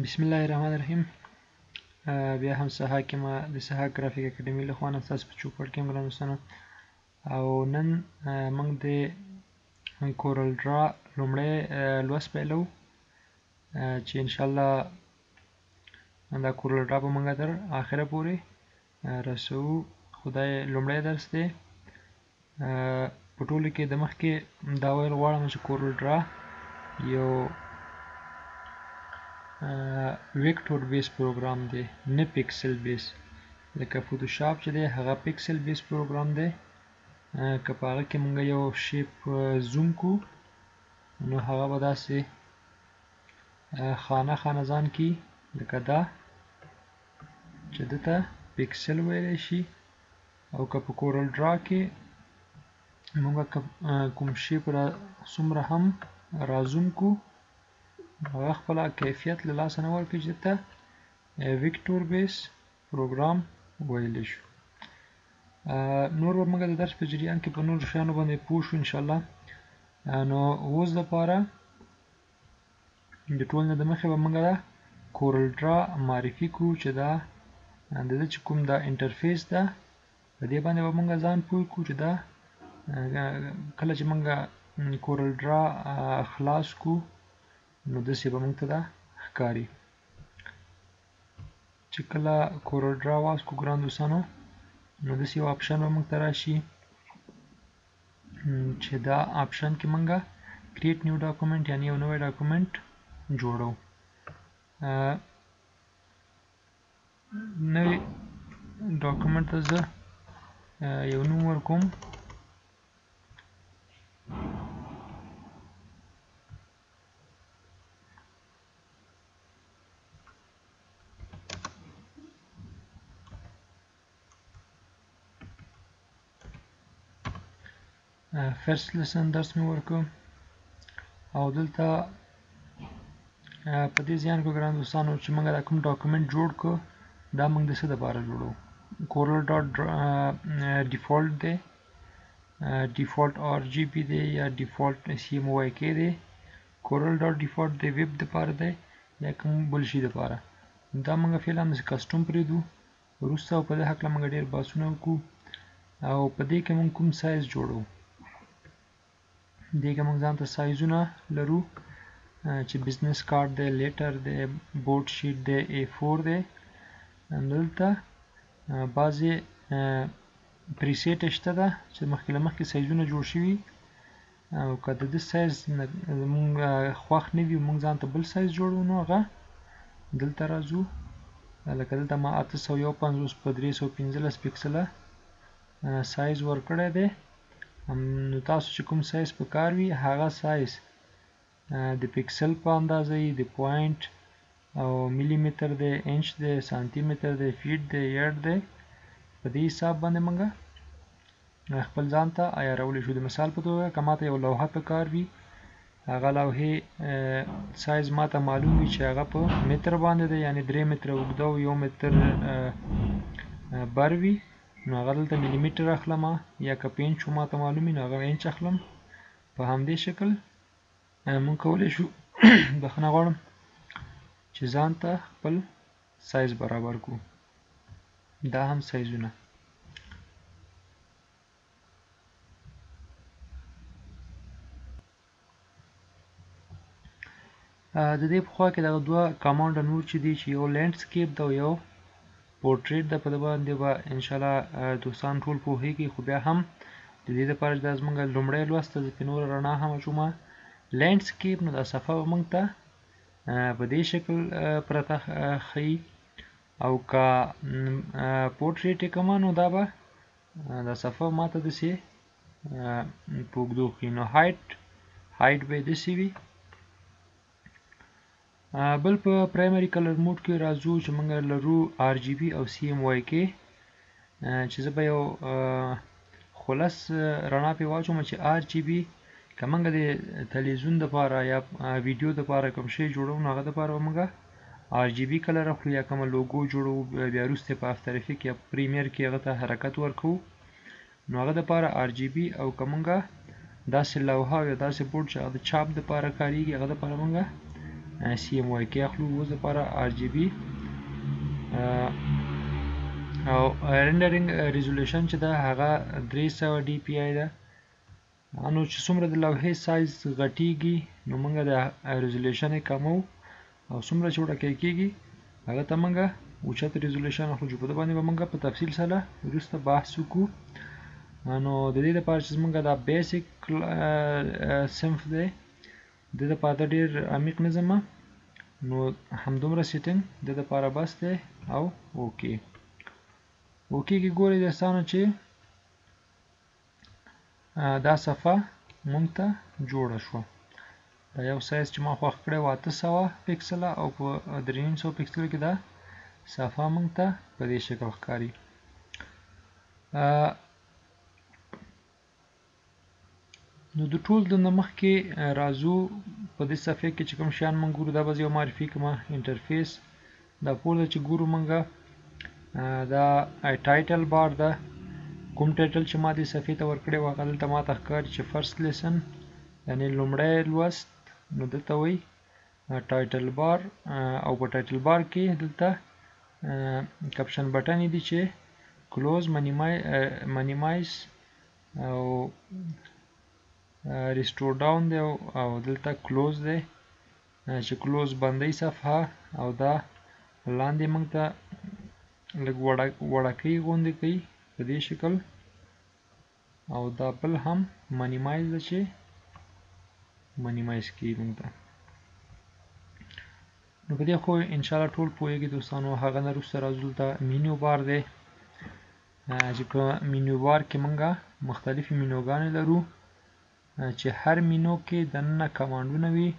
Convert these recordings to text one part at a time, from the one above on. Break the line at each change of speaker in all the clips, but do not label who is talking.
بسم الله الرحمن الرحیم. بیا هم سهار کې ما د سهار ګرافیک اکیډمي له خوا نه ستاسو په چوپړ کې ګران دوستانو، او نن موږ د کورل ډرا لومړی لوست پیلو چې انشاءالله دا کورل ډرا به موږ تر آخره پورې رسوو. خدای لومړی درس دی. په ټولو کې د مخکې دا ویل غواړم چې کورل ډرا یو ویکټور بیس پروګرام دی، نه پیکسل بیس. لکه فوټوشاپ چې دی هغه پیکسل بیس پروګرام دی. که په هغه کې موږ یو شیپ زوم کو نو هغه به داسې خانه خانه ځان کی لکه دا چې دته پیکسل ویلی شي. او که په کورل ډرا کې موږ کوم شیپ را څومره هم را زوم کو هغه خپل کیفیت له لاسه نه ورکړي چې ته ویکټور بیس پروګرام ویلی شو. نور به موږ د درس په جریان کې په نورو شیانو باندې پوه شو انشاءالله. نو اوس دپاره د ټول نه د مخې به موږ دا کورل ډرا معرفي کړو چې دا د ده چې کوم دا انټرفیس ده په دې باندې به موږ ځان پوه کړو چې دا کله چې موږ کورل ډرا خلاص کړو نو داسې به موږ ته دا ښکاري. چې کله کورل ډرا واس کړو ګران دوستانو نو داسې یو آپشن به موږ ته راشي چې دا آپشن کې موږ کریټ نیو ډاکومنټ یعنی یو نوی ډاکومنټ جوړو. نوی ډاکومنټ ته زه یو نوم ورکوم. فرست لیسن درس مې ورکو او دلته په دې ځان کې ګران دوستانو چې موږ دا کوم ډاکومنټ جوړ کړو دا موږ د څه دپاره جوړو. کورل ډاټ ډیفالټ دی، ډیفالټ آر جی بي دی یا ډیفالټ سی ایم وائی کې دی. کورل ډاټ ډیفالټ د ویب دپاره دی یا کوم بل شي دپاره. دا موږ فعلا داسې کسټوم پرېږدو وروسته او په دې هکله موږ ډېر بحثونه وکړو. او په دې کې موږ کوم سایز جوړو، دې کې موږ ځان ته سایزونه لرو چې بزنس کارت دی، لیټر دی، بورډ شیټ دی، A4 دی. دلته بعضې پریسیټ شته ده چې مخکې له مخکې سایزونه جوړ شوي او که د ده سایز زموږ خوښ نه وي موږ ځان ته بل سایز جوړو نو هغه دلته راځو. لکه دلته ما 851 په 315 پکسله سایز ورکړی دی. نو تاسو چې کوم سایز په کار وي هغه سایز د پکسل په اندازه یې د پوینټ او ملي متر دی، انچ دی، سانتي متر دی، فیټ دی، یارډ دی. په دې حساب باندې موږ خپل ځان ته عیارولی شو. د مثال په توګه که ماته یو لوحه په کار وي هغه لوحې سایز ماته معلوم وي چې هغه په متر باندې دی یعنی 3 متره اوږده او 1 متر بر وي نو هغه دلته ملي متر اخلم، یا که په انچو ماته معلوم وي نو هغه انچ اخلم. په همدې شکل موږ کولی شو بخښنه غواړم چې ځان ته خپل سایز برابر کړو. دا هم سایزونه د دې پخوا کې دغه دوه کمانډ نور چې دي چې یو لینډسکیپ ده او یو پورټریټ ده. په دې باندې به انشاءالله دوستان ټول پوهیږي، خو بیا هم د دې دپاره چې دا زموږ لومړی لوست ده زه پرې نوره رڼا هم اچومه. لینډسکیپ نو دا صفحه به موږ ته په دې شکل پرته ښیي او که پورټریټ یې کومه نو دا به دا صفحه ماته داسې په اوږدو ښیي. نو هایټ به یې داسې وي. بل په پرایمري کلر موډ کې راځو چې موږ لرو آر جی بي او سی ایم وائی کې چې زه به یو خلص رڼا پرې واچوم چې آر جی بي که موږ د تلویزیون دپاره یا ویډیو دپاره کوم شی جوړو نو هغه دپاره به موږ آر جی بي کلر اخلو یا کومه لوګو جوړو بیا وروسته په افتر افیکټ یا پریمیر کې هغه ته حرکت ورکوو نو هغه دپاره آر جی بي. او که موږ داسې لوحه او یا داسې بورډ چې هغه د چاپ دپاره کاریږي هغه دپاره موږ CMYK اخلو اوس دپاره RGB او رندرینګ ریزولوشن چې ده هغه 300 DPI ده. نو چې څومره د لوحې سایز غټیږي نو موږ د ریزولوشن یې کمو او څومره چې وړه کیږي هغه ته موږ اوچت ریزولوشن اخلو چې په دې باندې به موږ په تفصیل سره وروسته بحث وکړو. نو د دې لپاره چې موږ دا بیسیک صنف دی د دې لپاره ډېر عمیق نه ځم نو همدومره سیټینګ د دې لپاره بس دی او اوکې کې ګورئ دوستانو چې دا صفحه مونږ ته جوړه شوه. دا یو سایز چې ما خوښ کړی و 800 پکسله او په 300 پکسلو کې دا صفحه مونږ ته په دې شکل ښکاري. نو د ټول د مخکې راځو په دې صفحه کې چې کوم شیان مونږ ګورو دا به یو معرفي کومه انټرفیس دا پورته چې ګورو مونږ دا ټایټل بار ده. کوم ټایټل چې ما دې صفحې ته ورکړی و هغه دلته ماته ښکاري چې فرست لیسن یعنې لومړی لوست نو دلته وایي ټایټل بار او په ټایټل بار کې دلته کپشن بټن دي چې کلوز منیمایز او ریسټور ډاون دی او دلته کلوز دی چې کلوز بندۍ صفحه او دا لاندې موږ ته لږ وړکۍ غوندې کوي په دې شکل او دا بل هم منیمایز ده چې منیمایز کوي موږ ته. نو په دې خو انشاءالله ټول پوهیږي دوستانو. هغه نه وروسته راځو دلته مینیو بار دی چې په مینیو بار کې موږ مختلفې مینوګانې لرو چې هر مینو کې دننه کمانډونه وي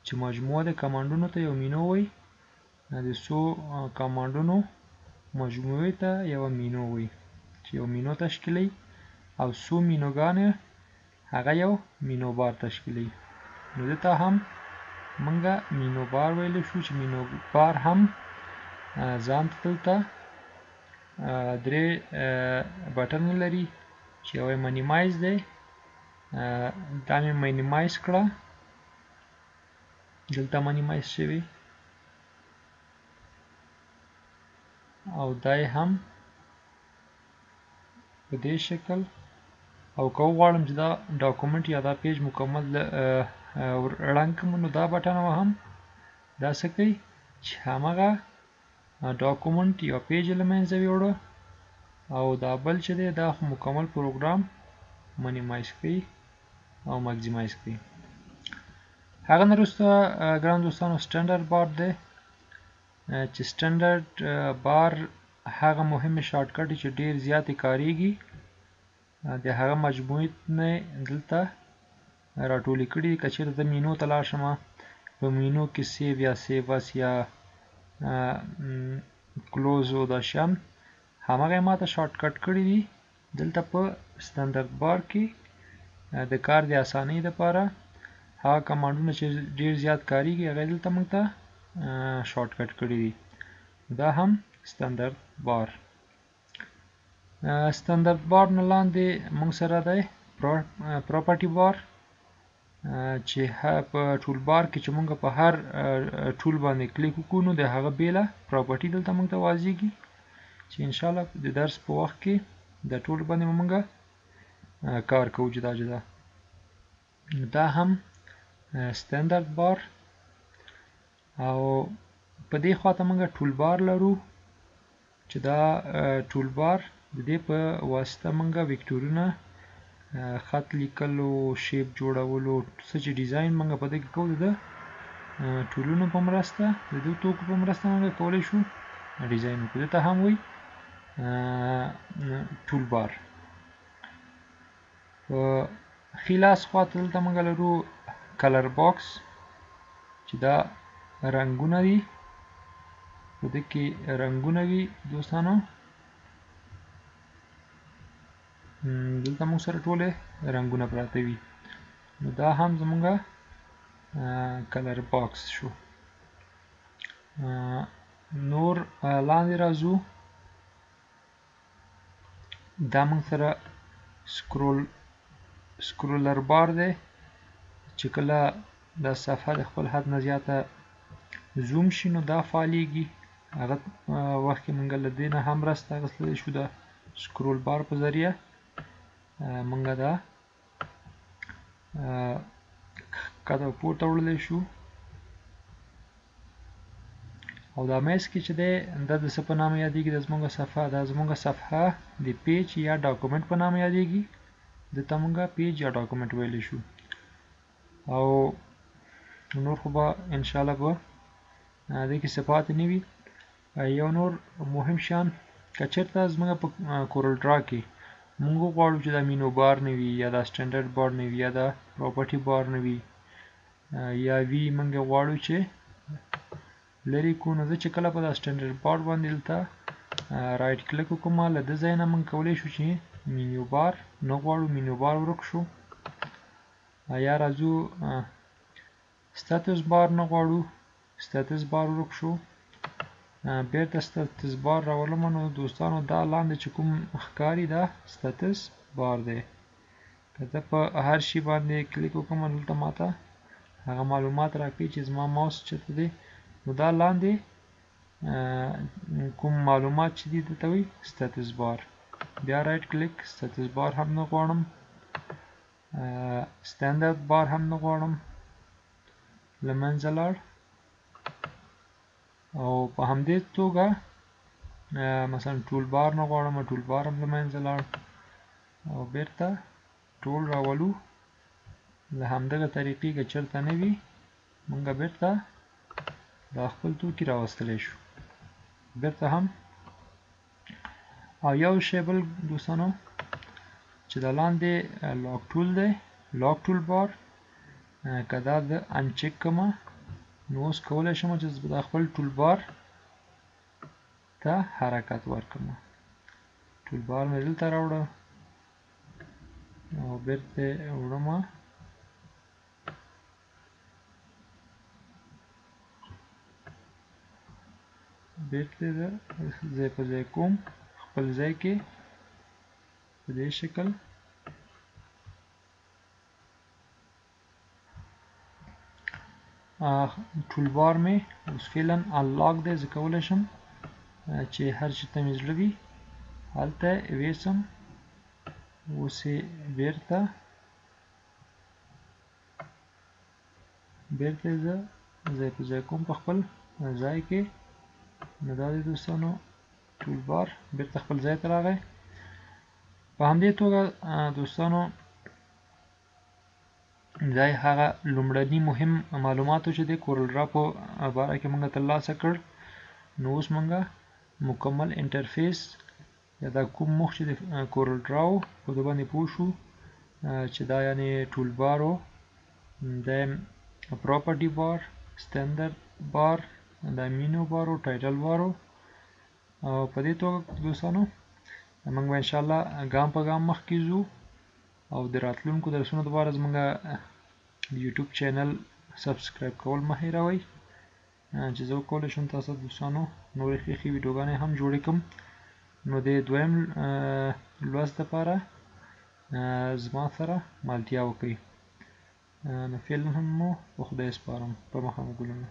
چې مجموعه د کمانډونو ته یو مینو وایي د څو کمانډونو مجموعې ته یو مینو وایي چې یو مینو تشکیلوي او څو مینوګانې هغه یو مینو بار تشکیلوي. نو دلته هم موږ مینو بار ویلی شو چې مینو بار هم ځان ته دلته درې بټنې لري چې یو یې منیمایز دی دا مې منیمایز کړه دلته منیمایز شوي او دا یې هم په دې شکل او که وغواړم چې دا ډاکومنټ یا دا پیج مکمل ړنګ کړم نو دا بټن هم دا څه کوي چې همغه ډاکومنټ یا پیج له منځه ویوړه او دا بل چې دی دا خو مکمل پروګرام منیمایز کوي او ماکسیمایز کوي. هغه نه وروسته ګران دوستانو سټنډرډ بار دی چې سټنډرډ بار هغه مهمې شارټکټ چې ډېر زیاتې کاریږي د هغه مجموعې نه دلته راټولې کړي دي. که چېرته زه مینو ته لاړ شم په مینو کې سیو یا سیو اس یا کلوز او دا شیان همغه یې ماته شارټکټ کړي دي. دلته په سټنډرډ بار کې د کار د اسانۍ دپاره هغه کمانډونه چې ډېر زیات کاریږي هغه دلته موږ ته شارټکټ کړي دي. دا هم سټنډرډ بار. سټنډرډ بار نه لاندې موږ سره دی پراپرټي بار چې په ټول بار کې چې موږ په هر ټول باندې کلیک وکړو نو د هغه بیله پراپرټي دلته موږ ته واضحېږي چې انشاءالله د درس په وخت کې د ټول باندې موږ کار کوو جدا جدا. دا هم سټنډرډ بار او په دې خواته موږ ټول بار لرو چې دا ټول بار د دې په واسطه موږ ویکټورونه خط لیکلو شیپ جوړولو څه چې ډیزاین موږ په دې کې کوو د ټولونو په مرسته د دې توکو په مرسته موږ کولی شو ډیزاین وکړو. دته هم وایي ټول بار. په ښي لاس خواته دلته موږ لرو کلر باکس چې دا رنګونه دي په دې کې رنګونه وي دوستانو. دلته موږ سره ټولې رنګونه پراته وي نو دا هم زموږ کلر باکس شو. نور لاندې راځو دا موږ سره سکرولر بار دی چې کله دا صفحه د خپل حد نه زیاته زوم شي نو دا فعالیږي. هغه وخت کې موږ له دې نه هم مرسته اخیستلی شو. د سکرول بار په ذریعه موږ دا ښکته او پورته وړلی شو. او دا میز کې چې دی دا د څه په نامه یادېږي؟ دا زموږ صفحه. دا زموږ صفحه د پیج یا ډاکومنټ په نامه یادېږي. دته موږ پیج یا ډاکومنټ ویلی شو. او نور خو به انشاءالله به دې کې څه پاتې نه وي. یو نور مهم شیان که چېرته زموږ په کورل ډرا کې موږ وغواړو چې دا مینو بار نه وي یا دا سټنډرډ بار نه وي یا دا پراپرټي بار نه وي یا وي موږ غواړو چې لرې کړو، نو زه چې کله په دا سټنډرډ بار باندې دلته رایټ کلیک وکړم له دې ځای نه موږ کولی شو چې مینیو بار نه غواړو، مینیو بار ورک شو. یا راځو ستاتس بار نه غواړو، ستاتس بار ورک شو. بیرته ستاتس بار راولم. نو دوستانو دا لاندې چې کوم ښکاري دا ستاتس بار دی. که زه په هر شي باندې کلیک وکړم دلته ماته هغه معلومات راکوي چې زما ماوس چېرته دی. نو دا لاندې کوم معلومات چې دي دته وایي ستاتس بار. بیا رایټ کلیک، ستاتس بار هم نه غواړم، سټنډرډ بار هم نه غواړم، له منځه لاړ. او په همدې توګه مثلا ټول بار نه غواړم، ټول بار هم له منځه لاړ. او بیرته ټول راولو. له همدغه طریقې که چېرته نه وي موږ بیرته دا خپل توکي راوستلی شو. بیرته هم او یو شی بل دوستانو چې دا لاندې لاک ټول دی، لاک ټول بار، که دا د انچیک کړمه نو اوس کولی شم چې دا خپل ټول بار ته حرکت ورکړم. ټول بار مې دلته راوړه او بیرته وړمه. بیرته ځای په ځای کوم خپل ځای کې په دې شکل. ټول بار مې اوس فعلا انلاک دی. زه کولی شم چې هر چې ته مې زړه وي هلته یې ویسم. اوس یې بیرته زه ځای په ځای کوم په خپل ځای کې. نو دا دی دوستانو ټول بار بیرته خپل ځای ته راغی. په همدې توګه دوستانو دا هغه لومړني مهم معلومات چې د کورل ډرا په باره کې موږ ترلاسه کړ. نو اوس موږ مکمل انټرفیس یا دا کوم مخ چې د کورل ډرا و په دې باندې پوه شو چې دا یعنې ټول بار و، دیم پراپرټي بار، سټنډرډ بار، دا مینو بار و، ټایټل بار و. او په دې توګه دوستانو موږ به انشاءالله ګام په ګام مخکې ځو. او د راتلونکو درسونو لپاره زموږ د یوټیوب چینل سبسکرایب کول مه هېروئ چې زه وکولی شم تاسو دوستانو نورې ښې ښې ویډیوګانې هم جوړې کړم. نو د دویم لوست لپاره زما سره ملتیا وکړئ. نو فعلا هم مو په خدای سپارم. په مخه مو ګلونه.